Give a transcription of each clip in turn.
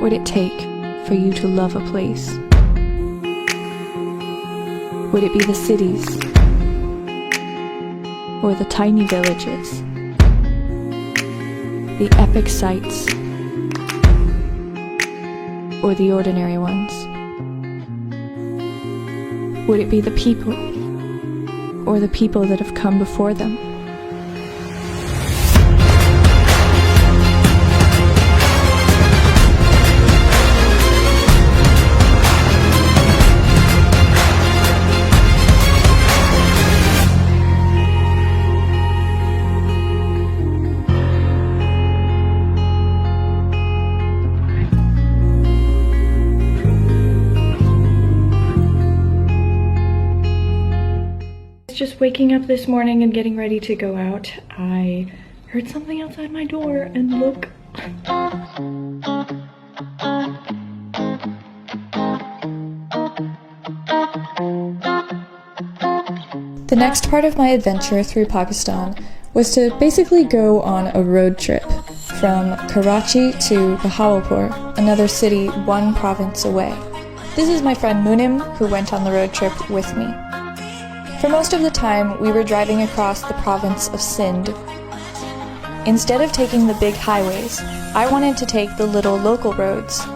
would it take for you to love a place? Would it be the cities? Or the tiny villages? The epic sights? Or the ordinary ones? Would it be the people? Or the people that have come before them? Just waking up this morning and getting ready to go out, I heard something outside my door, and look. The next part of my adventure through Pakistan was to basically go on a road trip from Karachi to Bahawalpur, another city 1 province away. This is my friend Munim, who went on the road trip with me. For most of the time, we were driving across the province of Sindh. Instead of taking the big highways, I wanted to take the little local roads.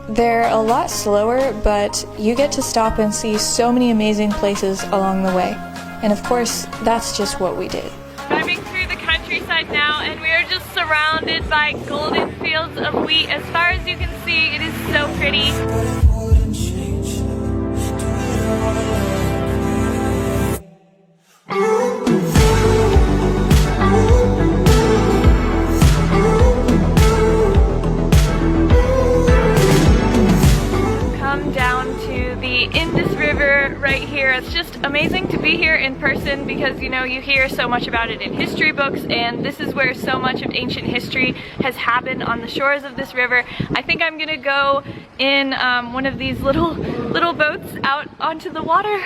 They're a lot slower, but you get to stop and see so many amazing places along the way. And of course, that's just what we did. Driving through the countryside now, and we are just surrounded by golden fields of wheat. As far as you can see, it is so pretty. Indus River right here. It's just amazing to be here in person because, you know, you hear so much about it in history books, and this is where so much of ancient history has happened, on the shores of this river. I think I'm gonna go in one of these little boats out onto the water.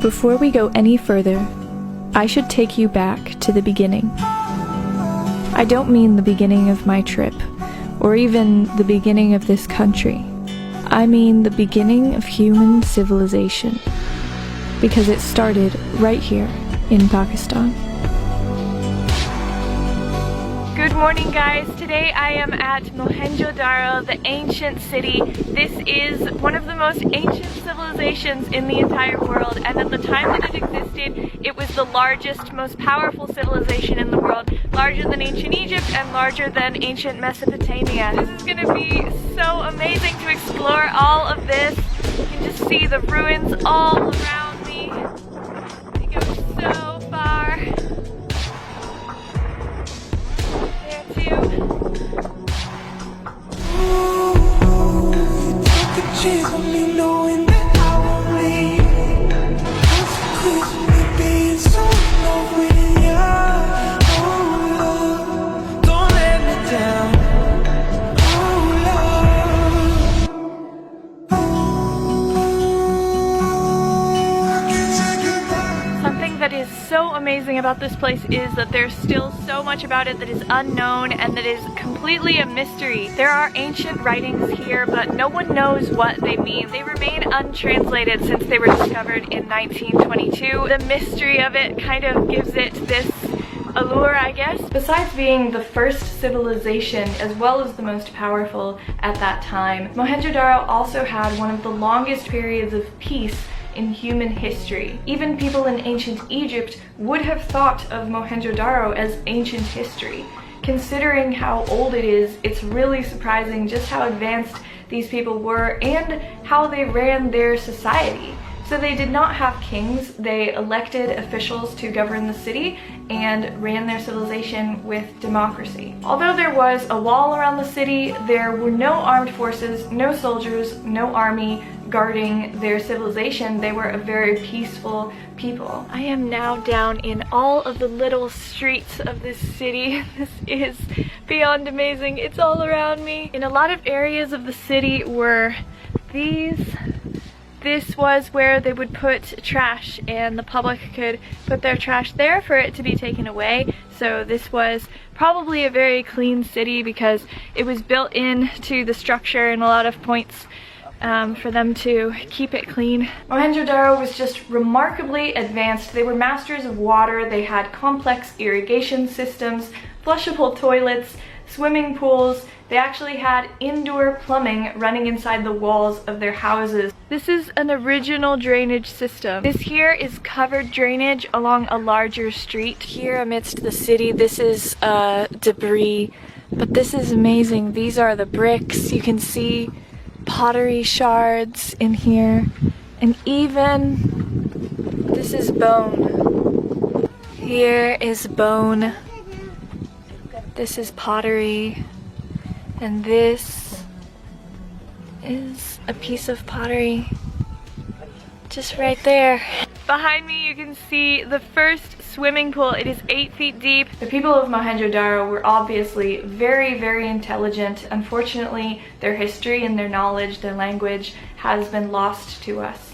Before we go any further, I should take you back to the beginning. I don't mean the beginning of my trip, or even the beginning of this country. I mean the beginning of human civilization, because it started right here in Pakistan. Good morning, guys. Today I am at Mohenjo-Daro, the ancient city. This is one of the most ancient civilizations in the entire world, and at the time that it existed, it was the largest, most powerful civilization in the world, larger than ancient Egypt and larger than ancient Mesopotamia. This is going to be so amazing to explore all of this. You can just see the ruins all around me. They go so far. So amazing about this place is that there's still so much about it that is unknown and that is completely a mystery. There are ancient writings here, but no one knows what they mean. They remain untranslated since they were discovered in 1922. The mystery of it kind of gives it this allure, I guess. Besides being the first civilization as well as the most powerful at that time, Mohenjo-Daro also had one of the longest periods of peace in human history. Even people in ancient Egypt would have thought of Mohenjo-Daro as ancient history. Considering how old it is, it's really surprising just how advanced these people were and how they ran their society. So they did not have kings, they elected officials to govern the city and ran their civilization with democracy. Although there was a wall around the city, there were no armed forces, no soldiers, no army guarding their civilization. They were a very peaceful people. I am now down in all of the little streets of this city. This is beyond amazing. It's all around me. In a lot of areas of the city were these. This was where they would put trash and the public could put their trash there for it to be taken away. So this was probably a very clean city because it was built into the structure in a lot of points for them to keep it clean. Mohenjo-Daro was just remarkably advanced. They were masters of water, they had complex irrigation systems, flushable toilets, swimming pools. They actually had indoor plumbing running inside the walls of their houses. This is an original drainage system. This here is covered drainage along a larger street. Here amidst the city, this is debris, but this is amazing. These are the bricks. You can see pottery shards in here, and even this is bone. Here is bone. This is pottery. And this is a piece of pottery just right there. Behind me you can see the first swimming pool. It is 8 feet deep. The people of Mohenjo-Daro were obviously very, very intelligent. Unfortunately, their history and their knowledge, their language has been lost to us.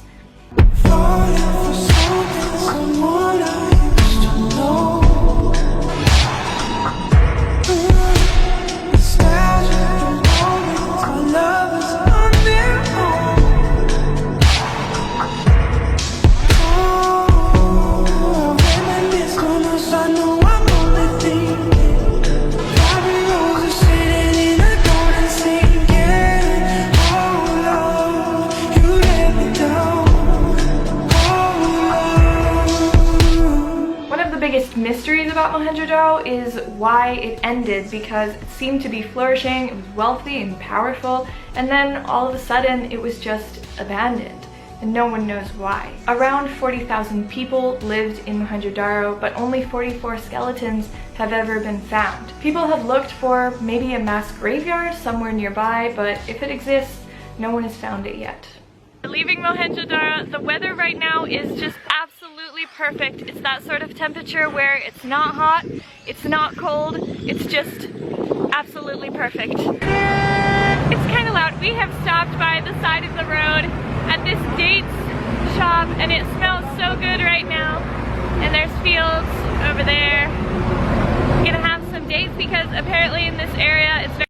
Mysteries about Mohenjo-Daro is why it ended, because it seemed to be flourishing, it was wealthy and powerful, and then all of a sudden it was just abandoned, and no one knows why. Around 40,000 people lived in Mohenjo-Daro, but only 44 skeletons have ever been found. People have looked for maybe a mass graveyard somewhere nearby, but if it exists, no one has found it yet. Leaving Mohenjo-Daro, the weather right now is just absolutely perfect. It's that sort of temperature where it's not hot, it's not cold, it's just absolutely perfect. It's kind of loud. We have stopped by the side of the road at this dates shop and it smells so good right now. And there's fields over there. I'm gonna have some dates because apparently in this area it's very